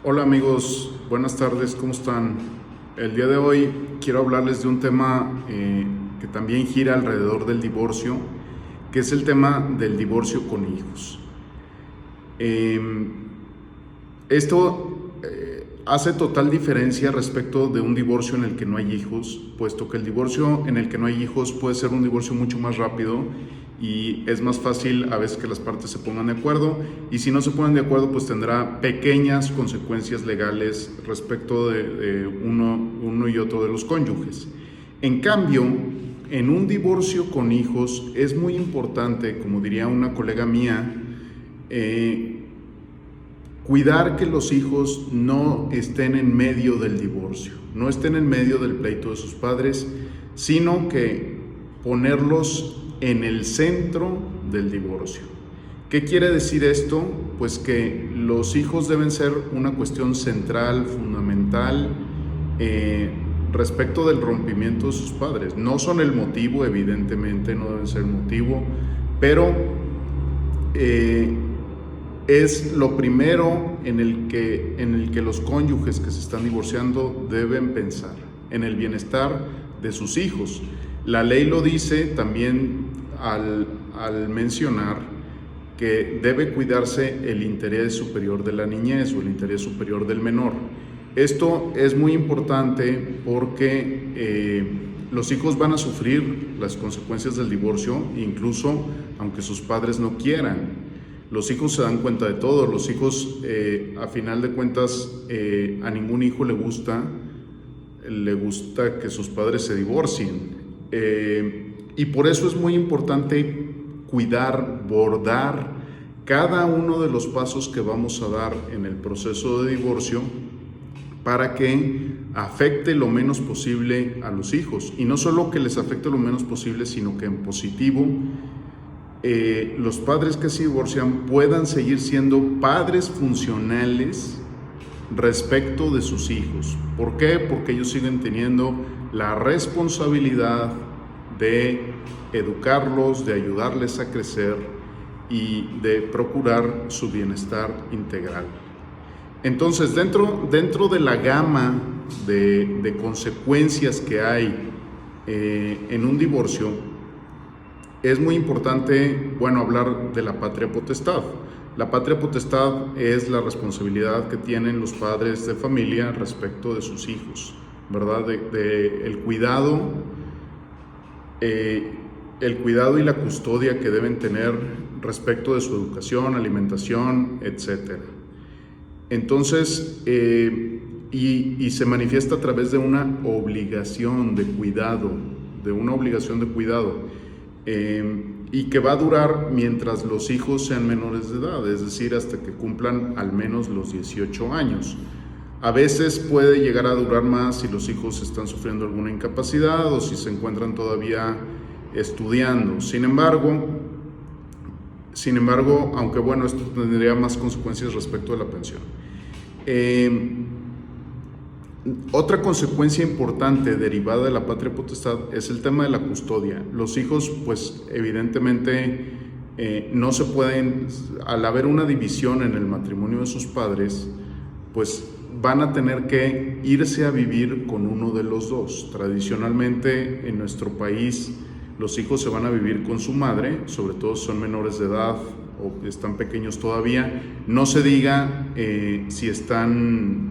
Hola amigos, buenas tardes, ¿cómo están? El día de hoy quiero hablarles de un tema que también gira alrededor del divorcio, que es el tema del divorcio con hijos. Eh, esto hace total diferencia respecto de un divorcio en el que no hay hijos, puesto que el divorcio en el que no hay hijos puede ser un divorcio mucho más rápido y es más fácil a veces que las partes se pongan de acuerdo, y si no se ponen de acuerdo pues tendrá pequeñas consecuencias legales respecto de uno y otro de los cónyuges. En cambio, en un divorcio con hijos es muy importante, como diría una colega mía, cuidar que los hijos no estén en medio del divorcio, no estén en medio del pleito de sus padres, sino que ponerlos en el centro del divorcio. ¿Qué quiere decir esto? Pues que los hijos deben ser una cuestión central, fundamental, respecto del rompimiento de sus padres. No son el motivo, evidentemente no deben ser el motivo, pero es lo primero en el que los cónyuges que se están divorciando deben pensar, en el bienestar de sus hijos. La ley lo dice también al mencionar que debe cuidarse el interés superior de la niñez o el interés superior del menor. Esto es muy importante porque los hijos van a sufrir las consecuencias del divorcio, incluso aunque sus padres no quieran. Los hijos se dan cuenta de todo. Los hijos, a final de cuentas, a ningún hijo le gusta que sus padres se divorcien. Y por eso es muy importante cuidar, bordar cada uno de los pasos que vamos a dar en el proceso de divorcio para que afecte lo menos posible a los hijos. Y no solo que les afecte lo menos posible, sino que en positivo los padres que se divorcian puedan seguir siendo padres funcionales respecto de sus hijos. ¿Por qué? Porque ellos siguen teniendo la responsabilidad de educarlos, de ayudarles a crecer y de procurar su bienestar integral. Entonces, dentro de la gama de consecuencias que hay en un divorcio, es muy importante, hablar de la patria potestad. La patria potestad es la responsabilidad que tienen los padres de familia respecto de sus hijos, ¿verdad? El cuidado y la custodia que deben tener respecto de su educación, alimentación, etc. Entonces, y se manifiesta a través de una obligación de cuidado, y que va a durar mientras los hijos sean menores de edad, es decir, hasta que cumplan al menos los 18 años. A veces puede llegar a durar más si los hijos están sufriendo alguna incapacidad o si se encuentran todavía estudiando. Sin embargo, aunque esto tendría más consecuencias respecto de la pensión. Otra consecuencia importante derivada de la patria potestad es el tema de la custodia. Los hijos, pues evidentemente no se pueden, al haber una división en el matrimonio de sus padres, pues van a tener que irse a vivir con uno de los dos. Tradicionalmente en nuestro país los hijos se van a vivir con su madre, sobre todo si son menores de edad o están pequeños todavía. No se diga si están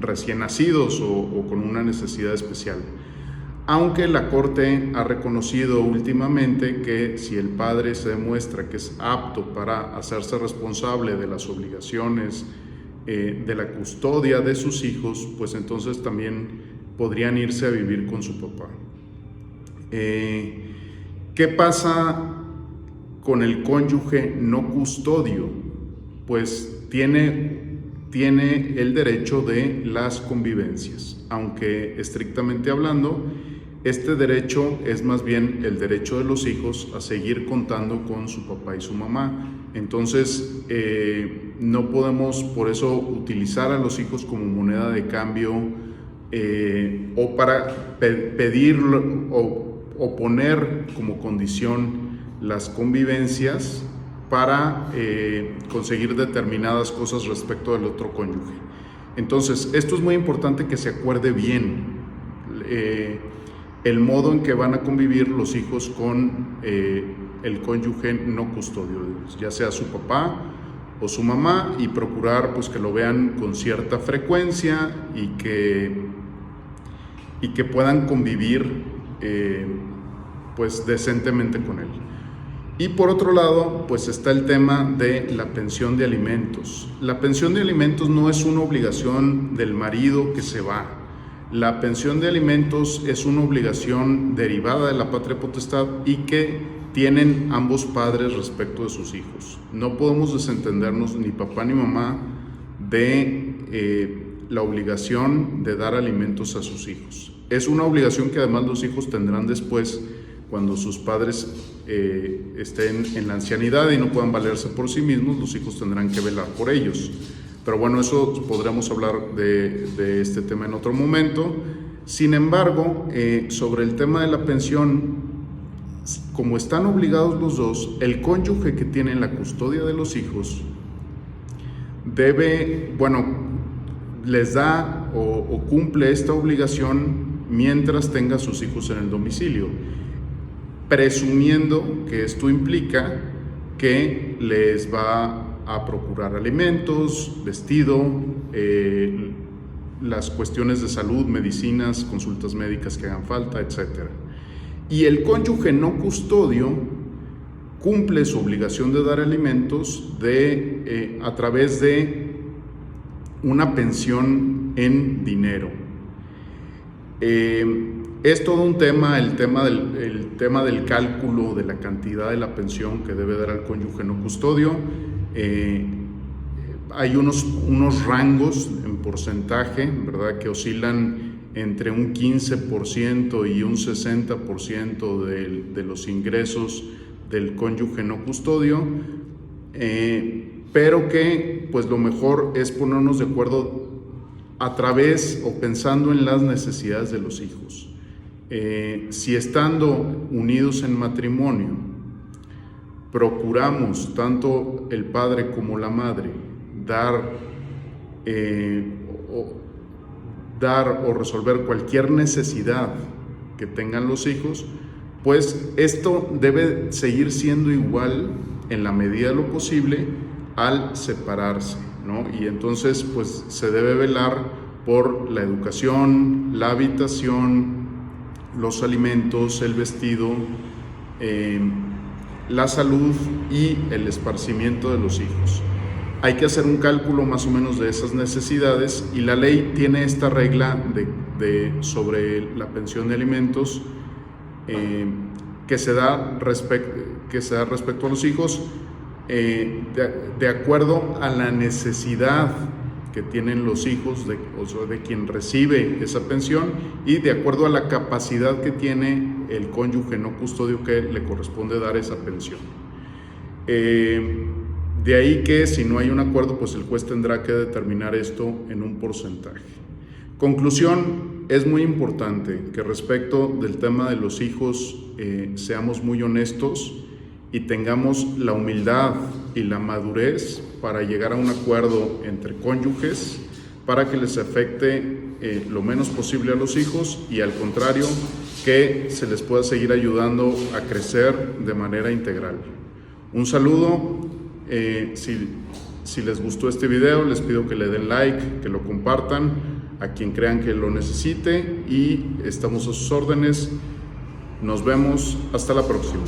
recién nacidos o con una necesidad especial. Aunque la Corte ha reconocido últimamente que si el padre se demuestra que es apto para hacerse responsable de las obligaciones de la custodia de sus hijos, pues entonces también podrían irse a vivir con su papá. ¿Qué pasa con el cónyuge no custodio? Pues tiene el derecho de las convivencias, aunque estrictamente hablando, este derecho es más bien el derecho de los hijos a seguir contando con su papá y su mamá. Entonces, no podemos por eso utilizar a los hijos como moneda de cambio o para pedir o poner como condición las convivencias para conseguir determinadas cosas respecto del otro cónyuge. Entonces, esto es muy importante que se acuerde bien el modo en que van a convivir los hijos con el cónyuge no custodio, ya sea su papá o su mamá, y procurar pues que lo vean con cierta frecuencia y que puedan convivir pues decentemente con él. Y por otro lado, pues está el tema de la pensión de alimentos. La pensión de alimentos no es una obligación del marido que se va. La pensión de alimentos es una obligación derivada de la patria potestad y que tienen ambos padres respecto de sus hijos. No podemos desentendernos, ni papá ni mamá, de la obligación de dar alimentos a sus hijos. Es una obligación que además los hijos tendrán después, cuando sus padres estén en la ancianidad y no puedan valerse por sí mismos. Los hijos tendrán que velar por ellos. Pero bueno, eso podremos hablar de este tema en otro momento. Sin embargo, sobre el tema de la pensión, como están obligados los dos, el cónyuge que tiene la custodia de los hijos les da o cumple esta obligación mientras tenga a sus hijos en el domicilio, presumiendo que esto implica que les va a procurar alimentos, vestido, las cuestiones de salud, medicinas, consultas médicas que hagan falta, etc. Y el cónyuge no custodio cumple su obligación de dar alimentos a través de una pensión en dinero. Es todo un tema, el tema del cálculo de la cantidad de la pensión que debe dar al cónyuge no custodio. Hay unos rangos en porcentaje, ¿verdad?, que oscilan entre un 15% y un 60% de los ingresos del cónyuge no custodio, pero que pues lo mejor es ponernos de acuerdo a través o pensando en las necesidades de los hijos. Si estando unidos en matrimonio procuramos tanto el padre como la madre dar o resolver cualquier necesidad que tengan los hijos, pues esto debe seguir siendo igual en la medida de lo posible al separarse, ¿no? Y entonces pues se debe velar por la educación, la habitación, los alimentos, el vestido, la salud y el esparcimiento de los hijos. Hay que hacer un cálculo más o menos de esas necesidades, y la ley tiene esta regla sobre la pensión de alimentos que se da respecto a los hijos de acuerdo a la necesidad que tienen los hijos de quien recibe esa pensión, y de acuerdo a la capacidad que tiene el cónyuge no custodio que le corresponde dar esa pensión. De ahí que si no hay un acuerdo, pues el juez tendrá que determinar esto en un porcentaje. Conclusión: es muy importante que respecto del tema de los hijos seamos muy honestos y tengamos la humildad y la madurez para llegar a un acuerdo entre cónyuges para que les afecte lo menos posible a los hijos, y al contrario, que se les pueda seguir ayudando a crecer de manera integral. Un saludo. Si les gustó este video, les pido que le den like, que lo compartan a quien crean que lo necesite, y estamos a sus órdenes. Nos vemos, hasta la próxima.